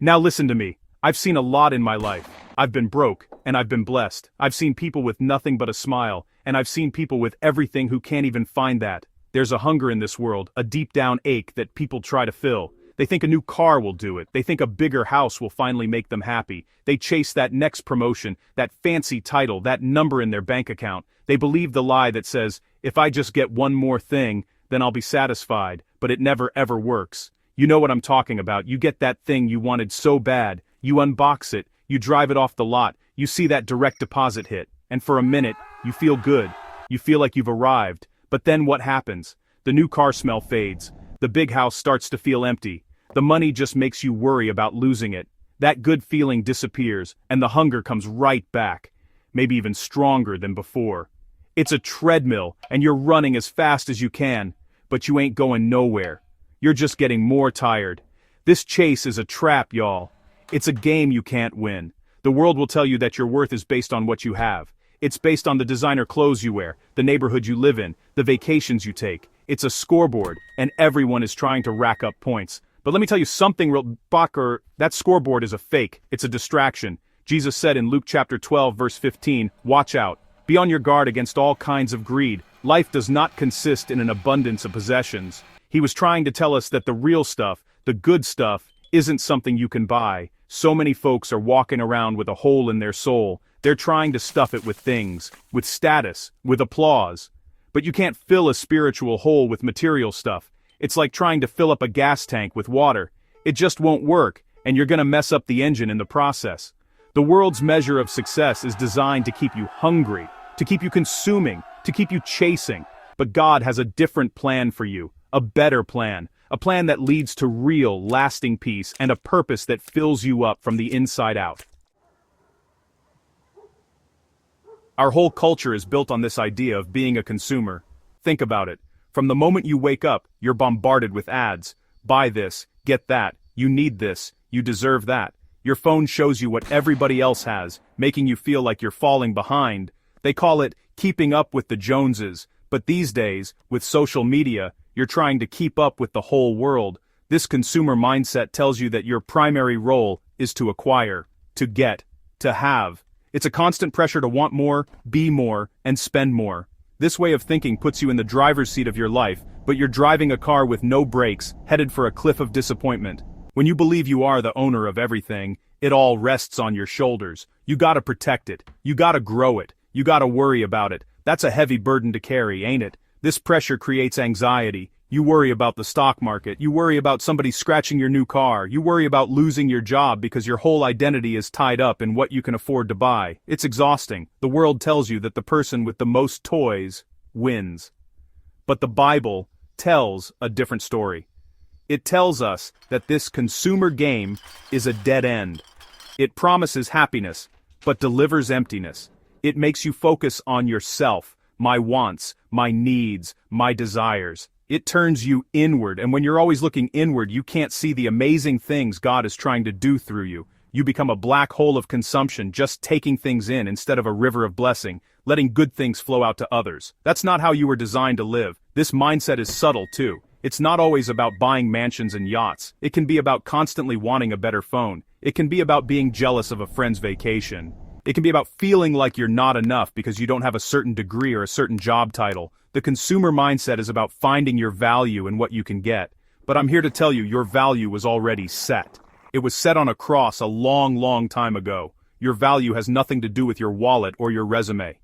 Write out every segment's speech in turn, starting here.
Now listen to me. I've seen a lot in my life. I've been broke, and I've been blessed. I've seen people with nothing but a smile, and I've seen people with everything who can't even find that. There's a hunger in this world, a deep down ache that people try to fill. They think a new car will do it. They think a bigger house will finally make them happy. They chase that next promotion, that fancy title, that number in their bank account. They believe the lie that says, if I just get one more thing, then I'll be satisfied, but it never ever works. You know what I'm talking about. You get that thing you wanted so bad, you unbox it, you drive it off the lot, you see that direct deposit hit, and for a minute, you feel good. You feel like you've arrived. But then what happens? The new car smell fades. The big house starts to feel empty. The money just makes you worry about losing it. That good feeling disappears, and the hunger comes right back. Maybe even stronger than before. It's a treadmill, and you're running as fast as you can, but you ain't going nowhere. You're just getting more tired. This chase is a trap, y'all. It's a game you can't win. The world will tell you that your worth is based on what you have. It's based on the designer clothes you wear, the neighborhood you live in, the vacations you take. It's a scoreboard, and everyone is trying to rack up points. But let me tell you something real Bacher, that scoreboard is a fake. It's a distraction. Jesus said in Luke chapter 12 verse 15, watch out. Be on your guard against all kinds of greed. Life does not consist in an abundance of possessions. He was trying to tell us that the real stuff, the good stuff, isn't something you can buy. So many folks are walking around with a hole in their soul. They're trying to stuff it with things, with status, with applause. But you can't fill a spiritual hole with material stuff. It's like trying to fill up a gas tank with water. It just won't work, and you're gonna mess up the engine in the process. The world's measure of success is designed to keep you hungry, to keep you consuming, to keep you chasing. But God has a different plan for you, a better plan, a plan that leads to real, lasting peace and a purpose that fills you up from the inside out. Our whole culture is built on this idea of being a consumer. Think about it. From the moment you wake up, you're bombarded with ads. Buy this, get that, you need this, you deserve that. Your phone shows you what everybody else has, making you feel like you're falling behind. They call it keeping up with the Joneses, but these days, with social media, you're trying to keep up with the whole world. This consumer mindset tells you that your primary role is to acquire, to get, to have. It's a constant pressure to want more, be more, and spend more. This way of thinking puts you in the driver's seat of your life, but you're driving a car with no brakes, headed for a cliff of disappointment. When you believe you are the owner of everything, it all rests on your shoulders. You gotta protect it. You gotta grow it. You gotta worry about it. That's a heavy burden to carry, ain't it? This pressure creates anxiety. You worry about the stock market. You worry about somebody scratching your new car. You worry about losing your job because your whole identity is tied up in what you can afford to buy. It's exhausting. The world tells you that the person with the most toys wins. But the Bible tells a different story. It tells us that this consumer game is a dead end. It promises happiness, but delivers emptiness. It makes you focus on yourself, my wants, my needs, my desires. It turns you inward, and when you're always looking inward, you can't see the amazing things God is trying to do through you. You become a black hole of consumption, just taking things in instead of a river of blessing, letting good things flow out to others. That's not how you were designed to live. This mindset is subtle, too. It's not always about buying mansions and yachts. It can be about constantly wanting a better phone. It can be about being jealous of a friend's vacation. It can be about feeling like you're not enough because you don't have a certain degree or a certain job title. The consumer mindset is about finding your value in what you can get. But I'm here to tell you, your value was already set. It was set on a cross a long, long time ago. Your value has nothing to do with your wallet or your resume.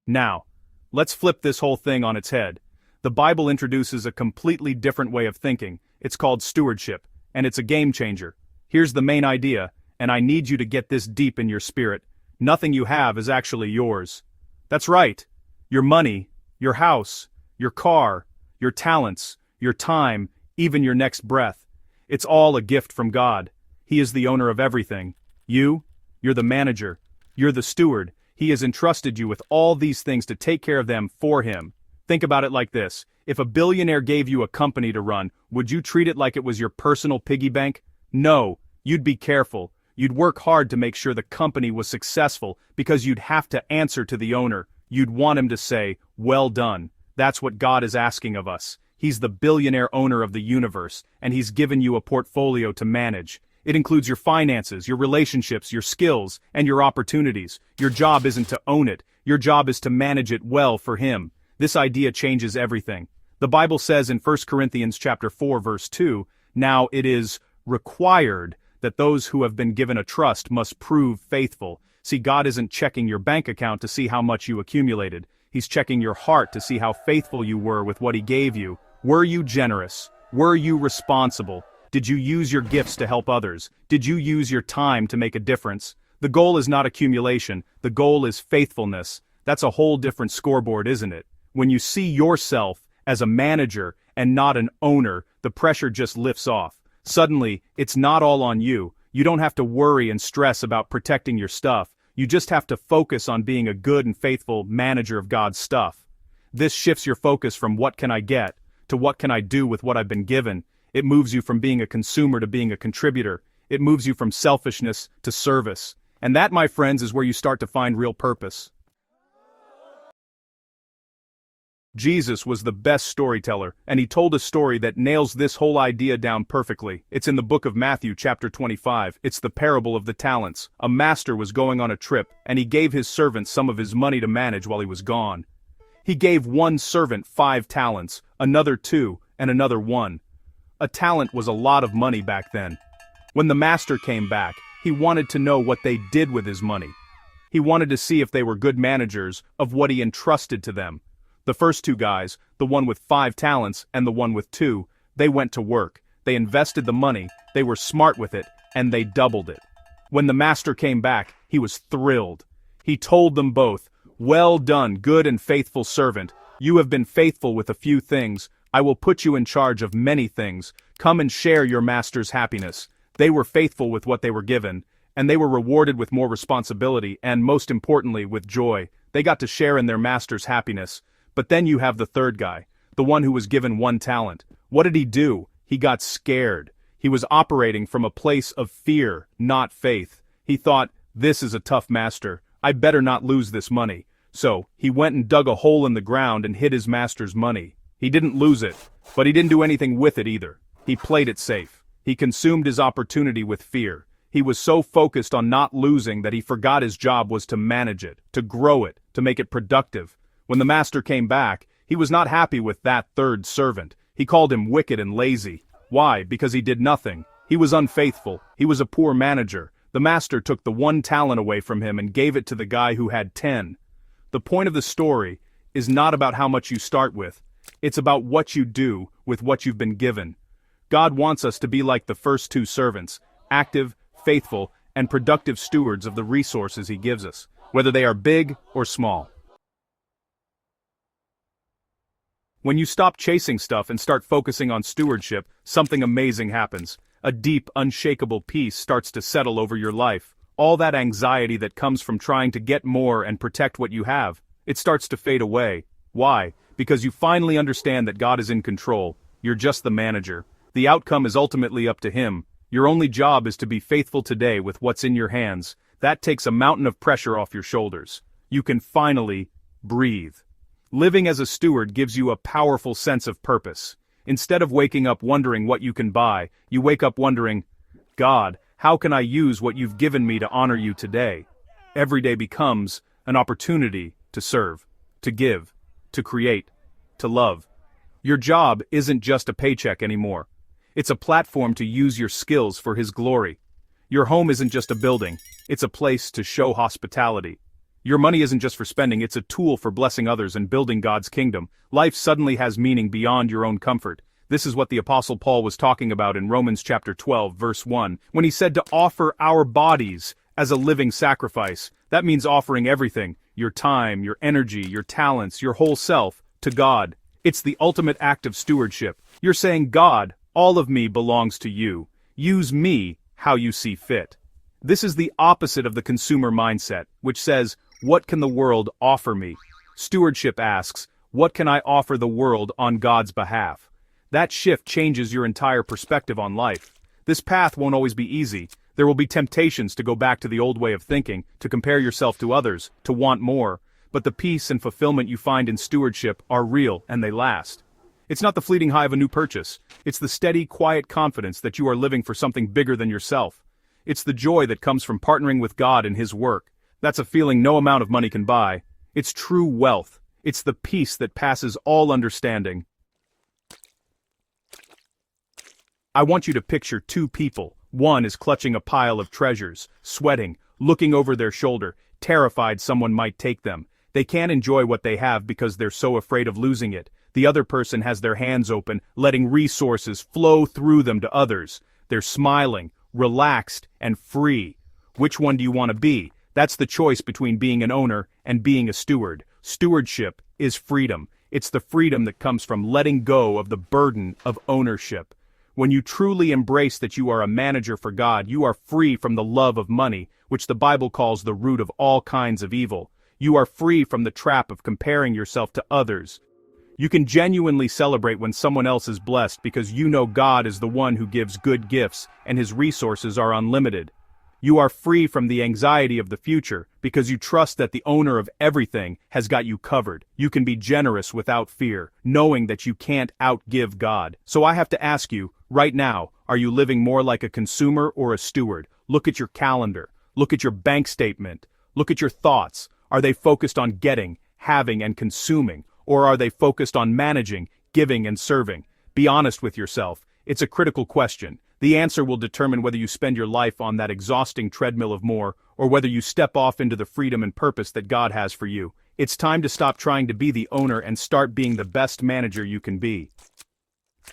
Now, let's flip this whole thing on its head. The Bible introduces a completely different way of thinking. It's called stewardship, and it's a game changer. Here's the main idea, and I need you to get this deep in your spirit. Nothing you have is actually yours. That's right. Your money, your house, your car, your talents, your time, even your next breath. It's all a gift from God. He is the owner of everything. You're the manager. You're the steward. He has entrusted you with all these things to take care of them for him. Think about it like this. If a billionaire gave you a company to run, would you treat it like it was your personal piggy bank? No. You'd be careful. You'd work hard to make sure the company was successful because you'd have to answer to the owner. You'd want him to say, well done. That's what God is asking of us. He's the billionaire owner of the universe, and He's given you a portfolio to manage. It includes your finances, your relationships, your skills, and your opportunities. Your job isn't to own it. Your job is to manage it well for Him. This idea changes everything. The Bible says in 1 Corinthians chapter 4 verse 2, "Now it is required that those who have been given a trust must prove faithful." See, God isn't checking your bank account to see how much you accumulated. He's checking your heart to see how faithful you were with what He gave you. Were you generous? Were you responsible? Did you use your gifts to help others? Did you use your time to make a difference? The goal is not accumulation. The goal is faithfulness. That's a whole different scoreboard, isn't it? When you see yourself as a manager and not an owner, the pressure just lifts off. Suddenly, it's not all on you. You don't have to worry and stress about protecting your stuff. You just have to focus on being a good and faithful manager of God's stuff. This shifts your focus from what can I get to what can I do with what I've been given. It moves you from being a consumer to being a contributor. It moves you from selfishness to service. And that, my friends, is where you start to find real purpose. Jesus was the best storyteller, and He told a story that nails this whole idea down perfectly. It's in the book of Matthew chapter 25. It's the parable of the talents. A master was going on a trip, and he gave his servants some of his money to manage while he was gone. He gave one servant 5 talents, another 2, and another 1. A talent was a lot of money back then. When the master came back, he wanted to know what they did with his money. He wanted to see if they were good managers of what he entrusted to them. The first 2 guys, the one with 5 talents and the one with 2, they went to work. They invested the money, they were smart with it, and they doubled it. When the master came back, he was thrilled. He told them both, "Well done, good and faithful servant. You have been faithful with a few things. I will put you in charge of many things. Come and share your master's happiness." They were faithful with what they were given, and they were rewarded with more responsibility and, most importantly, with joy. They got to share in their master's happiness. But then you have the third guy, the one who was given 1 talent. What did he do? He got scared. He was operating from a place of fear, not faith. He thought, "This is a tough master. I better not lose this money." So, he went and dug a hole in the ground and hid his master's money. He didn't lose it, but he didn't do anything with it either. He played it safe. He consumed his opportunity with fear. He was so focused on not losing that he forgot his job was to manage it, to grow it, to make it productive. When the master came back, he was not happy with that third servant. He called him wicked and lazy. Why? Because he did nothing. He was unfaithful. He was a poor manager. The master took the 1 talent away from him and gave it to the guy who had 10. The point of the story is not about how much you start with. It's about what you do with what you've been given. God wants us to be like the first 2 servants, active, faithful, and productive stewards of the resources He gives us, whether they are big or small. When you stop chasing stuff and start focusing on stewardship, something amazing happens. A deep, unshakable peace starts to settle over your life. All that anxiety that comes from trying to get more and protect what you have, it starts to fade away. Why? Because you finally understand that God is in control. You're just the manager. The outcome is ultimately up to Him. Your only job is to be faithful today with what's in your hands. That takes a mountain of pressure off your shoulders. You can finally breathe. Living as a steward gives you a powerful sense of purpose. Instead of waking up wondering what you can buy, you wake up wondering, "God, how can I use what you've given me to honor you today?" Every day becomes an opportunity to serve, to give, to create, to love. Your job isn't just a paycheck anymore. It's a platform to use your skills for His glory. Your home isn't just a building, it's a place to show hospitality. Your money isn't just for spending, it's a tool for blessing others and building God's kingdom. Life suddenly has meaning beyond your own comfort. This is what the Apostle Paul was talking about in Romans chapter 12, verse 1, when he said to offer our bodies as a living sacrifice. That means offering everything, your time, your energy, your talents, your whole self, to God. It's the ultimate act of stewardship. You're saying, "God, all of me belongs to you. Use me how you see fit." This is the opposite of the consumer mindset, which says, "What can the world offer me?" Stewardship asks, "What can I offer the world on God's behalf?" That shift changes your entire perspective on life. This path won't always be easy. There will be temptations to go back to the old way of thinking, to compare yourself to others, to want more. but the peace and fulfillment you find in stewardship are real and they last. It's not the fleeting high of a new purchase. It's the steady, quiet confidence that you are living for something bigger than yourself. It's the joy that comes from partnering with God in His work. That's a feeling no amount of money can buy. It's true wealth. It's the peace that passes all understanding. I want you to picture two people. One is clutching a pile of treasures, sweating, looking over their shoulder, terrified someone might take them. They can't enjoy what they have because they're so afraid of losing it. The other person has their hands open, letting resources flow through them to others. They're smiling, relaxed, and free. Which one do you want to be? That's the choice between being an owner and being a steward. Stewardship is freedom. It's the freedom that comes from letting go of the burden of ownership. When you truly embrace that you are a manager for God, you are free from the love of money, which the Bible calls the root of all kinds of evil. You are free from the trap of comparing yourself to others. You can genuinely celebrate when someone else is blessed because you know God is the one who gives good gifts and His resources are unlimited. You are free from the anxiety of the future because you trust that the owner of everything has got you covered. You can be generous without fear, knowing that you can't outgive God. So I have to ask you, right now, are you living more like a consumer or a steward? Look at your calendar. Look at your bank statement. Look at your thoughts. Are they focused on getting, having, and consuming? Or are they focused on managing, giving, and serving? Be honest with yourself. It's a critical question. The answer will determine whether you spend your life on that exhausting treadmill of more, or whether you step off into the freedom and purpose that God has for you. It's time to stop trying to be the owner and start being the best manager you can be.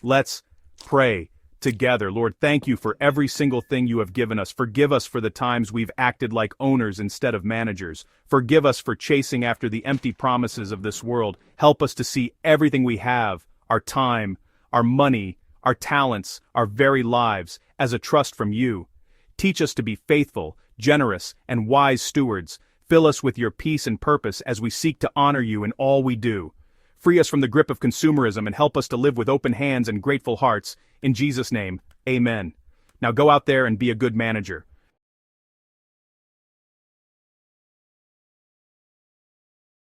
Let's pray together. Lord, thank you for every single thing you have given us. Forgive us for the times we've acted like owners instead of managers. Forgive us for chasing after the empty promises of this world. Help us to see everything we have, our time, our money, our talents, our very lives, as a trust from you. Teach us to be faithful, generous, and wise stewards. Fill us with your peace and purpose as we seek to honor you in all we do. Free us from the grip of consumerism and help us to live with open hands and grateful hearts. In Jesus' name, amen. Now go out there and be a good manager.